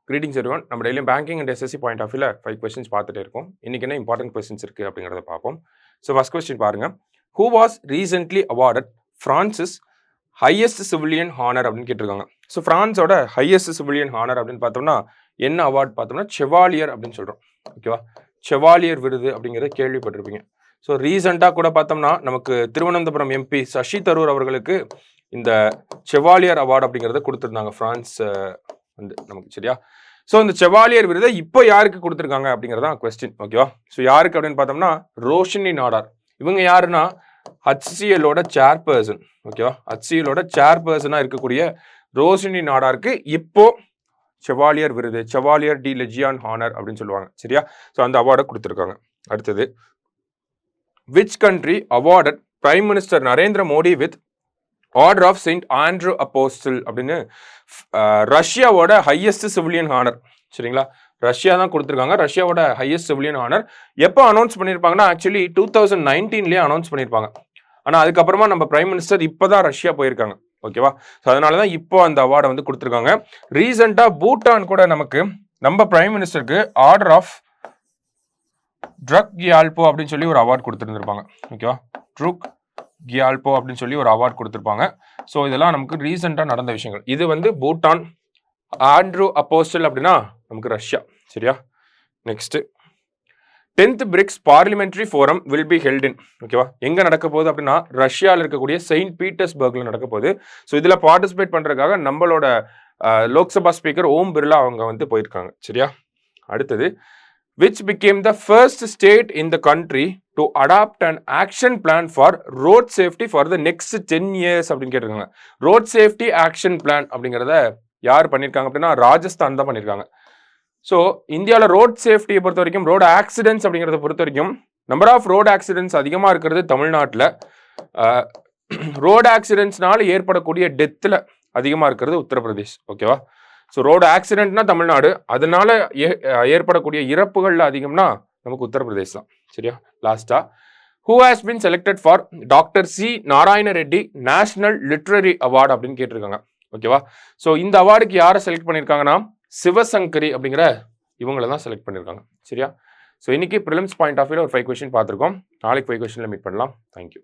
Greetings everyone. நம்ம டெய்லியும் banking and SSC point of வியூல 5 கொஸ்டின்ஸ் பார்த்துட்டே இருக்கோம். இன்னைக்கு என்ன இம்பார்ட்டன்ட் கொஸ்டின்ஸ் இருக்கு அப்படிங்கிறத பார்ப்போம். ஸோ ஃபர்ஸ்ட் கொஸ்டின் பாருங்க. Who was recently awarded France's highest civilian honour அப்படின்னு கேட்டிருக்காங்க. ஸோ பிரான்ஸோட ஹையஸ்ட் சிவிலியன் ஹானர் அப்படின்னு பார்த்தோம்னா என்ன அவார்ட் பார்த்தோம்னா செவாலியர் அப்படின்னு சொல்றோம். ஓகேவா, செவாலியர் விருது அப்படிங்கிறத கேள்விப்பட்டிருப்பீங்க. ஸோ ரீசெண்டாக கூட பார்த்தோம்னா நமக்கு திருவனந்தபுரம் எம்பி சசி தரூர் அவர்களுக்கு இந்த செவாலியர் அவார்டு அப்படிங்கிறத கொடுத்துருந்தாங்க பிரான்ஸ் வந்து நமக்கு. சரியா, ஸோ இந்த செவாலியர் விருதை இப்போ யாருக்கு கொடுத்துருக்காங்க அப்படிங்கிறதான் கொஸ்டின். ஓகேவா, ஸோ யாருக்கு அப்படின்னு பார்த்தோம்னா ரோஷினி நாடார். இவங்க யாருன்னா HCLோட சேர்பர்சன். ஓகேவா, HCLோட சேர்பர்சனாக இருக்கக்கூடிய ரோஷினி நாடாருக்கு இப்போ செவாலியர் விருது, செவாலியர் டி லெஜியான் ஹானர் அப்படின்னு சொல்லுவாங்க. சரியா, ஸோ அந்த அவார்டை கொடுத்துருக்காங்க. அடுத்தது, which country awarded prime minister Narendra Modi with order of Saint Andrew apostle அப்படின்னு ரஷ்யாவோட ஹையஸ்ட் சிவிலியன் ஹானர். சரிங்களா, ரஷ்யா தான் கொடுத்துருக்காங்க. ரஷ்யாவோட ஹையஸ்ட் சிவிலியன் ஹானர் எப்போ அனௌன்ஸ் பண்ணியிருப்பாங்கன்னா ஆக்சுவலி 2019 அனௌன்ஸ் பண்ணியிருப்பாங்க. ஆனால் அதுக்கப்புறமா நம்ம பிரைம் மினிஸ்டர் இப்போதான் ரஷ்யா போயிருக்காங்க. ஓகேவா, ஸோ அதனால தான் இப்போ அந்த அவார்டை வந்து கொடுத்துருக்காங்க. ரீசெண்டாக பூட்டான் கூட நமக்கு நம்ம பிரைம் மினிஸ்டருக்கு ஆர்டர் ஆஃப் ட்ரக் கியால்போ அப்படின்னு சொல்லி ஒரு அவார்டு கொடுத்துருந்துருப்பாங்க. ஓகேவா, ட்ரூக் கியால்போ அப்படின்னு சொல்லி ஒரு அவார்டு கொடுத்துருப்பாங்க. ஸோ இதெல்லாம் நமக்கு ரீசெண்டாக நடந்த விஷயங்கள். இது வந்து பூட்டான், ஆண்ட்ரூ அப்போஸ்டல் அப்படின்னா நமக்கு ரஷ்யா. சரியா, next 10th BRICS parliamentary forum will be held in. ஓகேவா, எங்கே நடக்க போகுது அப்படின்னா ரஷ்யாவில் இருக்கக்கூடிய செயின்ட் பீட்டர்ஸ்பர்க்ல நடக்க போகுது. ஸோ இதில் பார்ட்டிசிபேட் பண்ணுறதுக்காக நம்மளோட லோக்சபா ஸ்பீக்கர் ஓம் பிர்லா அவங்க வந்து போயிருக்காங்க. சரியா, அடுத்தது, which became the first state in the country to adopt an action plan for road safety for the next 10 years அப்படின்னு கேட்டிருக்காங்க. ரோட் சேஃப்டி ஆக்ஷன் பிளான் அப்படிங்கிறத யார் பண்ணியிருக்காங்க அப்படின்னா ராஜஸ்தான் தான் பண்ணியிருக்காங்க. ஸோ இந்தியாவில் ரோட் சேஃப்டியை பொறுத்த வரைக்கும், ரோடு ஆக்சிடென்ட்ஸ் அப்படிங்கிறத பொறுத்த வரைக்கும் நம்பர் ஆஃப் ரோடு ஆக்சிடென்ட்ஸ் அதிகமாக இருக்கிறது தமிழ்நாட்டில். ரோடு ஆக்சிடென்ட்ஸ்னால ஏற்படக்கூடிய டெத்தில் அதிகமாக இருக்கிறது உத்தரப்பிரதேஷ். ஓகேவா, ஸோ ரோடு ஆக்சிடென்ட்னா தமிழ்நாடு, அதனால ஏற்படக்கூடிய இறப்புகள்ல அதிகம்னா நமக்கு உத்தரப்பிரதேஷ் தான். சரியா, லாஸ்டா, who has been selected for doctor C Narayana Reddy national literary award அப்படின்னு கேட்டிருக்காங்க. ஓகேவா, ஸோ இந்த அவார்டுக்கு யாரை செலக்ட் பண்ணியிருக்காங்கன்னா சிவசங்கரி அப்படிங்கிற இவங்களை தான் செலக்ட் பண்ணியிருக்காங்க. சரியா, ஸோ இன்னைக்கு ப்ரிலிம்ஸ் பாயிண்ட் ஆஃப் வியூல ஒரு 5 கொஸ்டின் பார்த்துருக்கோம். நாளைக்கு 5 கொஸ்டின்ல மீட் பண்ணலாம். தேங்க்யூ.